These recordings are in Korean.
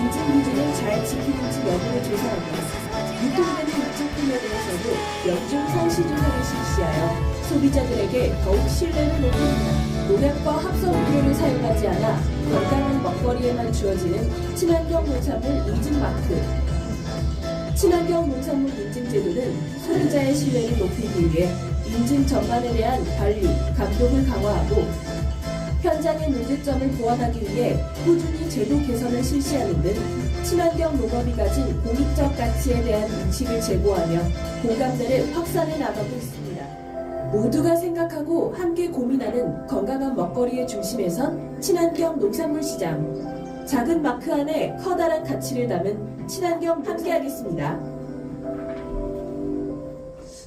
인증 기준을 잘 지키는지 여부를 조사하고 유통되는 제품에 대해서도 연중 상시 조사를 실시하여 소비자들에게 더욱 신뢰를 높입니다. 농약과 합성 비료를 사용하지 않아 건강한 먹거리에만 주어지는 친환경 농산물 인증 마크. 친환경 농산물 인증 제도는 소비자의 신뢰를 높이기 위해 인증 전반에 대한 관리, 감독을 강화하고 현장의 문제점을 보완하기 위해 꾸준히 제도 개선을 실시하는 등 친환경 농업이 가진 공익적 가치에 대한 인식을 제고하며 공감대를 확산해 나가고 있습니다. 모두가 생각하고 함께 고민하는 건강한 먹거리의 중심에선 친환경 농산물 시장. 작은 마크 안에 커다란 가치를 담은 친환경 함께하겠습니다.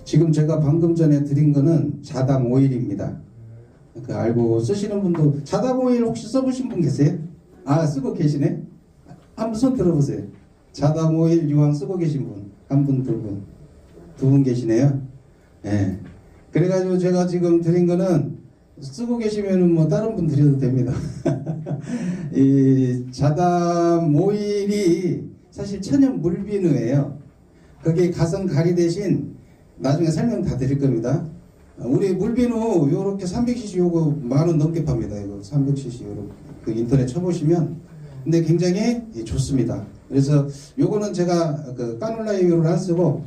지금 제가 방금 전에 드린 거는 자담 오일입니다. 그 알고 쓰시는 분도 자담 오일 혹시 써보신 분 계세요? 아, 쓰고 계시네? 한번 손 들어보세요. 자담 오일 유황 쓰고 계신 분 한 분, 두 분 계시네요. 예. 그래가지고 제가 지금 드린 거는 쓰고 계시면은 뭐 다른 분 드려도 됩니다. 이 자담 오일이 사실 천연 물비누예요. 그게 가성 가리 대신 나중에 설명 다 드릴 겁니다. 우리 물비누 요렇게 300cc 요거 10,000원 넘게 팝니다. 이거 300cc 요렇게 그 인터넷 쳐보시면 근데 굉장히 좋습니다. 그래서 요거는 제가 그 까놀라유를 안 쓰고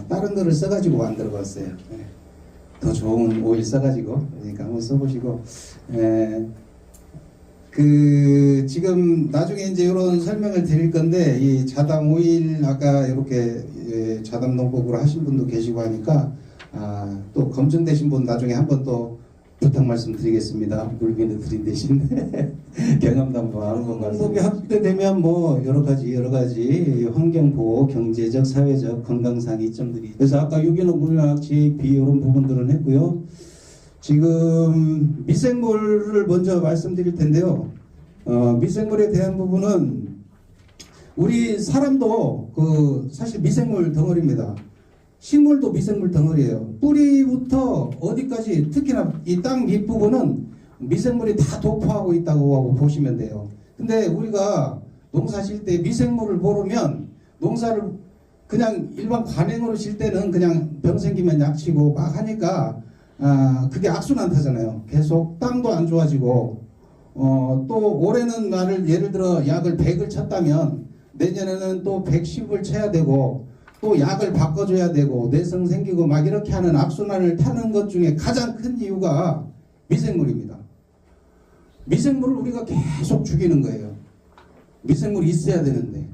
다른 거를 써가지고 만들어 봤어요. 더 좋은 오일 써가지고 그러니까 한번 써보시고 그 지금 나중에 이제 이런 설명을 드릴 건데 이 자담 오일 아까 이렇게 자담 농법으로 하신 분도 계시고 하니까 또 검증되신 분 나중에 한번 또 부탁 말씀드리겠습니다. 물비누 드린 대신 경험담 한번 하는 건 방법이 확대되면 뭐 여러 가지 환경 보호, 경제적, 사회적, 건강상 이점들이. 그래서 아까 유기농 물약, GAP 이런 부분들은 했고요. 지금 미생물을 먼저 말씀드릴 텐데요. 미생물에 대한 부분은 우리 사람도 그 사실 미생물 덩어리입니다. 식물도 미생물 덩어리예요. 뿌리부터 어디까지 특히나 이 땅 밑부분은 미생물이 다 도포하고 있다고 하고 보시면 돼요. 근데 우리가 농사 질 때 미생물을 모르면 농사를 그냥 일반 관행으로 질 때는 그냥 병 생기면 약치고 막 하니까 그게 악순환타잖아요. 계속 땅도 안 좋아지고 또 올해는 나를 예를 들어 약을 100을 쳤다면 내년에는 또 110을 쳐야 되고 또 약을 바꿔줘야 되고 내성 생기고 막 이렇게 하는 악순환을 타는 것 중에 가장 큰 이유가 미생물입니다. 미생물을 우리가 계속 죽이는 거예요. 미생물이 있어야 되는데.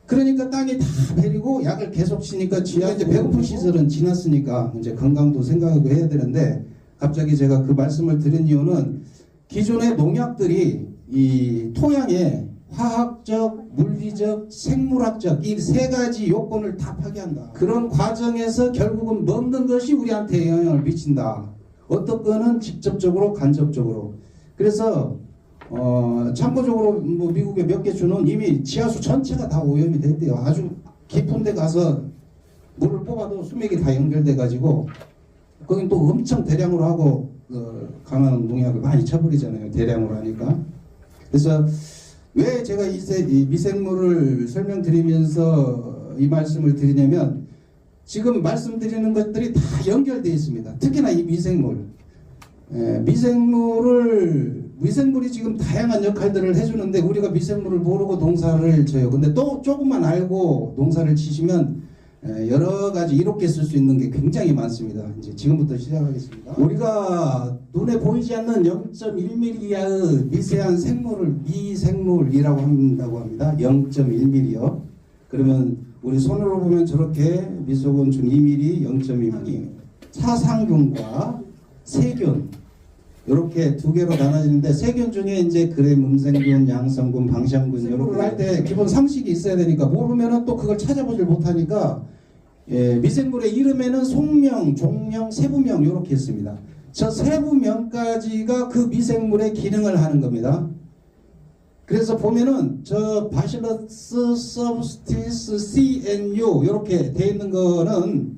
그러니까 땅이 다 베리고 약을 계속 치니까 지하 이제 배고픈 시절은 지났으니까 이제 건강도 생각하고 해야 되는데 갑자기 제가 그 말씀을 드린 이유는 기존의 농약들이 이 토양에 화학적, 물리적, 생물학적 이 세 가지 요건을 다 파괴한다. 그런 과정에서 결국은 먹는 것이 우리한테 영향을 미친다. 어떤 거는 직접적으로 간접적으로. 그래서 참고적으로 뭐 미국의 몇 개 주는 이미 지하수 전체가 다 오염이 됐대요. 아주 깊은 데 가서 물을 뽑아도 수맥이 다 연결돼 가지고 거긴 또 엄청 대량으로 하고 강한 농약을 많이 쳐버리잖아요. 대량으로 하니까. 그래서 왜 제가 이 미생물을 설명드리면서 이 말씀을 드리냐면 지금 말씀드리는 것들이 다 연결되어 있습니다. 특히나 이 미생물. 미생물이 지금 다양한 역할들을 해주는데 우리가 미생물을 모르고 농사를 져요. 근데 또 조금만 알고 농사를 치시면 여러 가지 이롭게 쓸 수 있는 게 굉장히 많습니다. 이제 지금부터 시작하겠습니다. 우리가 눈에 보이지 않는 0.1mm 이하의 미세한 생물을 미생물이라고 한다고 합니다. 0.1mm요. 그러면 우리 손으로 보면 저렇게 미소곤충 2mm, 0.2mm, 사상균과 세균 이렇게 두 개로 나눠지는데 세균 중에 이제 그램, 음생균, 양성균, 방향균 이렇게 할 때 기본 상식이 있어야 되니까 모르면은 또 그걸 찾아보질 못하니까 미생물의 이름에는 속명, 종명, 세부명 이렇게 있습니다. 저 세부명까지가 그 미생물의 기능을 하는 겁니다. 그래서 보면은 저 바실러스 서브스티스 CNU 이렇게 돼 있는 거는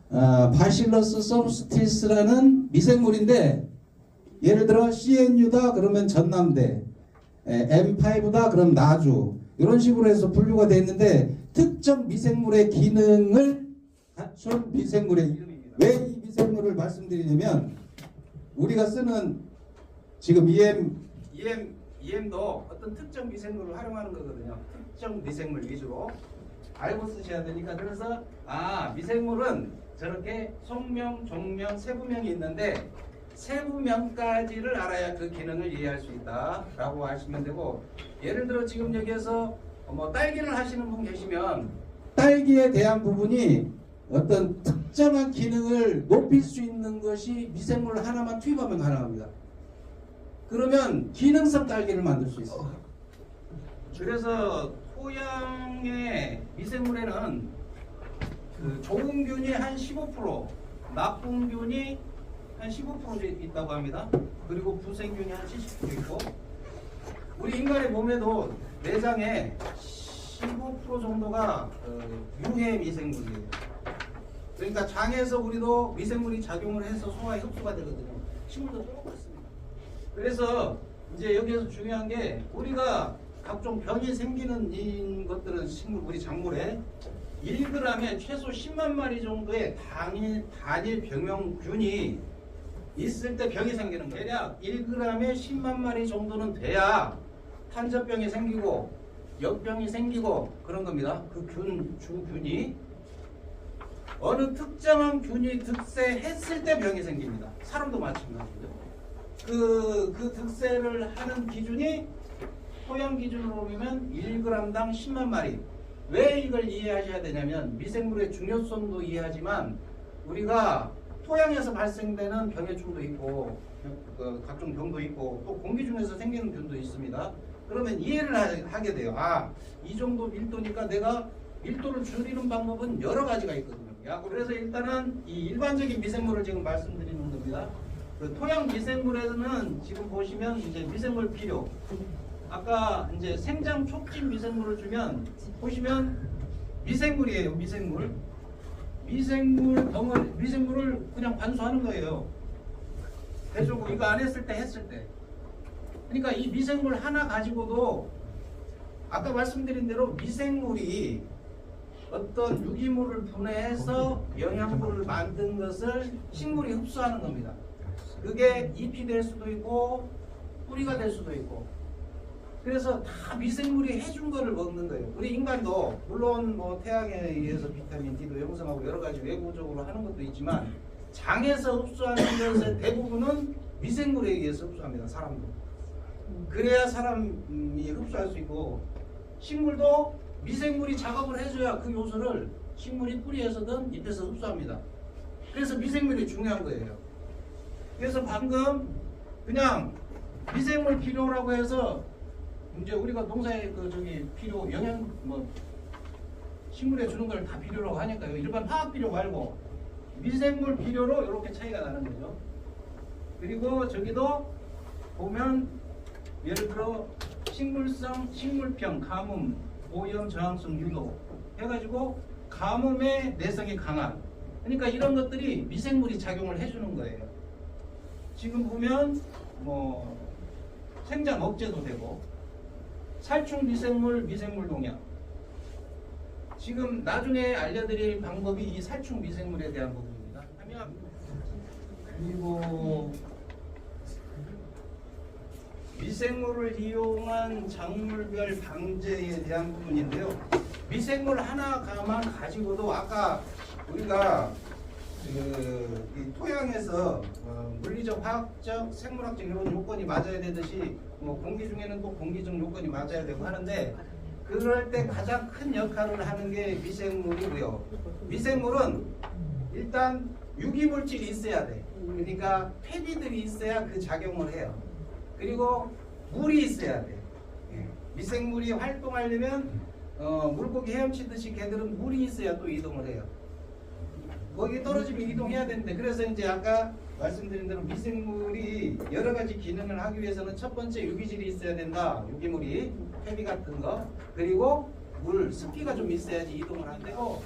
바실러스 서브스티스라는 미생물인데 예를 들어 CNU다 그러면 전남대, M5다 그럼 나주 이런 식으로 해서 분류가 되어 있는데 특정 미생물의 기능을 갖춘 미생물의 이름입니다. 왜 이 미생물을 말씀드리냐면 우리가 쓰는 지금 EM도 어떤 특정 미생물을 활용하는 거거든요. 특정 미생물 위주로 알고 쓰셔야 되니까. 그래서 미생물은 저렇게 속명, 종명, 세부명이 있는데 세부명까지를 알아야 그 기능을 이해할 수 있다라고 하시면 되고, 예를 들어 지금 여기에서 뭐 딸기를 하시는 분 계시면 딸기에 대한 부분이 어떤 특정한 기능을 높일 수 있는 것이 미생물 하나만 투입하면 가능합니다. 그러면 기능성 딸기를 만들 수 있어요. 그래서 토양의 미생물에는 그 좋은 균이 한 15%, 나쁜 균이 한 15% 있다고 합니다. 그리고 부생균이 한 70% 있고, 우리 인간의 몸에도 내장에 15% 정도가 유해 미생물이에요. 그러니까 장에서 우리도 미생물이 작용을 해서 소화에 흡수가 되거든요. 식물도 똑같습니다. 그래서 이제 여기에서 중요한 게, 우리가 각종 병이 생기는 것들은 식물, 우리 작물에 1g에 최소 10만 마리 정도의 단일 병용균이 있을 때 병이 생기는 거예요. 대략 1g에 10만 마리 정도는 돼야 탄저병이 생기고 역병이 생기고 그런 겁니다. 그 주균이 어느 특정한 균이 득세했을 때 병이 생깁니다. 사람도 마찬가지죠. 그 득세를 하는 기준이 토양 기준으로 보면 1g당 10만 마리. 왜 이걸 이해하셔야 되냐면, 미생물의 중요성도 이해하지만 우리가 토양에서 발생되는 병해충도 있고 각종 병도 있고 또 공기 중에서 생기는 균도 있습니다. 그러면 이해를 하게 돼요. 이 정도 밀도니까 내가 밀도를 줄이는 방법은 여러 가지가 있거든요. 그래서 일단은 이 일반적인 미생물을 지금 말씀드리는 겁니다. 그 토양 미생물에는 지금 보시면 이제 미생물 비료, 아까 이제 생장 촉진 미생물을 주면 보시면 미생물이에요. 미생물을 그냥 관수하는 거예요. 해주고 이거 안 했을 때 했을 때. 그러니까 이 미생물 하나 가지고도 아까 말씀드린 대로 미생물이 어떤 유기물을 분해해서 영양분을 만든 것을 식물이 흡수하는 겁니다. 그게 잎이 될 수도 있고 뿌리가 될 수도 있고, 그래서 다 미생물이 해준 거를 먹는 거예요. 우리 인간도 물론 뭐 태양에 의해서 비타민 D도 형성하고 여러 가지 외부적으로 하는 것도 있지만 장에서 흡수하는 것의 대부분은 미생물에 의해서 흡수합니다. 사람도. 그래야 사람이 흡수할 수 있고, 식물도 미생물이 작업을 해줘야 그 요소를 식물이 뿌리에서든 잎에서 흡수합니다. 그래서 미생물이 중요한 거예요. 그래서 방금 그냥 미생물 비료라고 해서 이제 우리가 농사에 비료, 영양 식물에 주는 걸 다 비료라고 하니까요. 일반 화학 비료 말고 미생물 비료로 이렇게 차이가 나는 거죠. 그리고 저기도 보면 예를 들어 식물성, 식물병, 가뭄, 오염, 저항성, 유도 해가지고 가뭄의 내성이 강한, 그러니까 이런 것들이 미생물이 작용을 해주는 거예요. 지금 보면 뭐 생장 억제도 되고, 살충 미생물, 미생물 농약. 지금 나중에 알려드릴 방법이 이 살충 미생물에 대한 부분입니다. 그리고 미생물을 이용한 작물별 방제에 대한 부분인데요. 미생물 하나만 가지고도 아까 우리가 이 토양에서 물리적, 화학적, 생물학적 이런 요건이 맞아야 되듯이 뭐 공기 중에는 또 공기적 요건이 맞아야 되고 하는데, 그럴 때 가장 큰 역할을 하는 게 미생물이고요. 미생물은 일단 유기물질이 있어야 돼. 그러니까 폐기들이 있어야 그 작용을 해요. 그리고 물이 있어야 돼. 미생물이 활동하려면 물고기 헤엄치듯이 걔들은 물이 있어야 또 이동을 해요. 거기 떨어지면 이동해야 되는데, 그래서 이제 아까 말씀드린 대로 미생물이 여러 가지 기능을 하기 위해서는 첫 번째 유기질이 있어야 된다. 유기물이, 폐비 같은 거. 그리고 물, 습기가 좀 있어야지 이동을 한대요.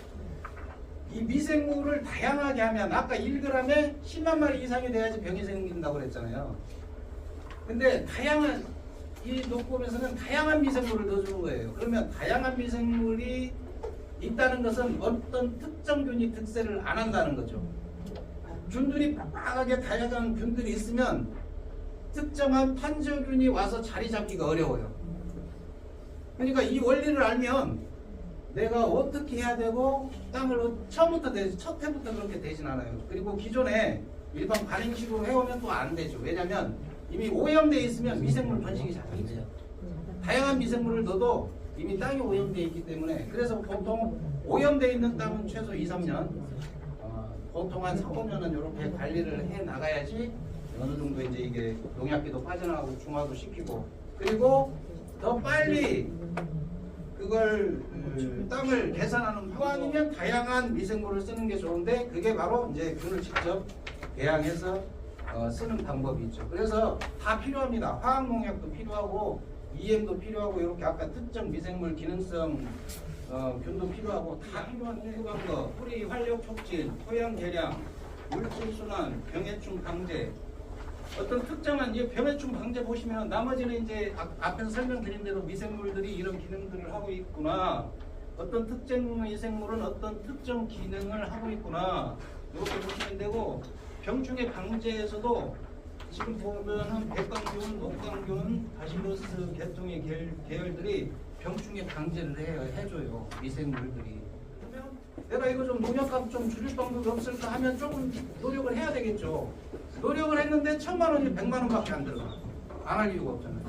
이 미생물을 다양하게 하면 아까 1g에 10만 마리 이상이 돼야지 병이 생긴다고 그랬잖아요. 근데 다양한 이 녹음에서는 다양한 미생물을 넣어주는 거예요. 그러면 다양한 미생물이 있다는 것은 어떤 특정 균이 득세를 안 한다는 거죠. 균들이 빡빡하게 다양한 균들이 있으면 특정한 판저균이 와서 자리 잡기가 어려워요. 그러니까 이 원리를 알면 내가 어떻게 해야 되고 땅을 처음부터 첫 해부터 그렇게 되진 않아요. 그리고 기존에 일반 관행식으로 해오면 또 안 되죠. 왜냐하면 이미 오염되어 있으면 미생물 번식이 잘 안 돼요. 다양한 미생물을 넣어도 이미 땅이 오염되어 있기 때문에 그래서 보통 오염되어 있는 땅은 최소 2, 3년 보통 한 4, 5년은 이렇게 관리를 해 나가야지 어느 정도 이제 이게 농약기도 빠져나가고 중화도 시키고 그리고 더 빨리 그걸 땅을 개선하는 방법이면 다양한 미생물을 쓰는 게 좋은데 그게 바로 이제 균을 직접 배양해서 쓰는 방법이 있죠. 그래서 다 필요합니다. 화학 농약도 필요하고 EM도 필요하고 이렇게 아까 특정 미생물 기능성 균도 필요하고 다 필요한데 거 뿌리 활력 촉진, 토양 개량, 물질 순환, 병해충 방제 어떤 특정한 이 병해충 방제 보시면 나머지는 이제 앞에서 설명드린 대로 미생물들이 이런 기능들을 하고 있구나. 어떤 특정 미생물은 어떤 특정 기능을 하고 있구나. 이렇게 보시면 되고 병충해 방제에서도 지금 보면은 백광균, 녹광균, 바실러스 계통의 계열들이 병충해 방제를 해줘요. 미생물들이. 그러면 내가 이거 좀 농약값 좀 줄일 방법이 없을까 하면 조금 노력을 해야 되겠죠. 노력을 했는데 1,000만 원이 100만 원밖에 안 들어가. 안 할 이유가 없잖아요.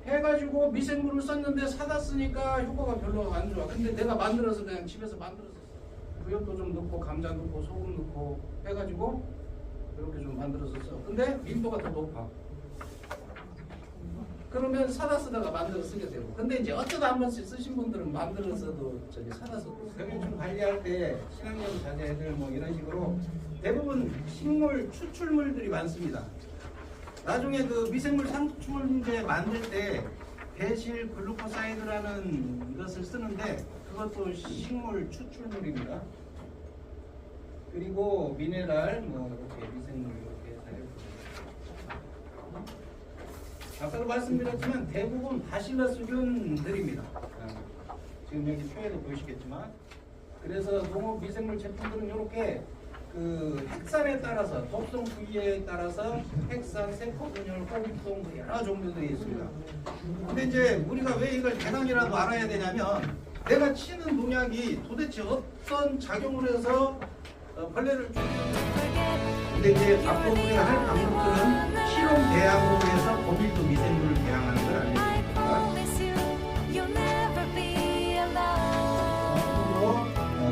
해가지고 미생물을 썼는데 사다 쓰니까 효과가 별로 안 좋아. 근데 내가 만들어서 그냥 집에서 만들어서 부엽도 좀 넣고 감자 넣고 소금 넣고 해가지고 이렇게 좀 만들어서 써. 근데 밀도가 더 높아. 그러면 사다 쓰다가 만들어 쓰게 되고. 근데 이제 어쩌다 한 번씩 쓰신 분들은 만들어서도 저기 사다 쓰고. 병해충 관리할 때 친환경 자재들 뭐 이런 식으로 대부분 식물 추출물들이 많습니다. 나중에 그 미생물 상추물제 만들 때 배실 글루코사이드라는 것을 쓰는데 그것도 식물 추출물입니다. 그리고 미네랄 뭐 이렇게 미생물 이렇게 해서 아까도 말씀드렸지만 대부분 바실러스균들입니다. 지금 여기 표에도 보이시겠지만 그래서 농업 미생물 제품들은 이렇게 그 핵산에 따라서 독성 부위에 따라서 핵산, 세포분열, 호흡성 여러 종류들이 있습니다. 근데 이제 우리가 왜 이걸 대단이라도 알아야 되냐면 내가 치는 농약이 도대체 어떤 작용을 해서 벌레를 근데 이제 앞으로 우리가 할 방법들은 실험 배양으로 해서 고밀도 미생물을 배양하는 걸 알려드립니다.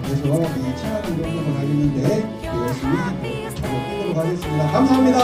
그래서 이 친환경 농업을 하겠는데 열심히 하도록 하겠습니다. 감사합니다.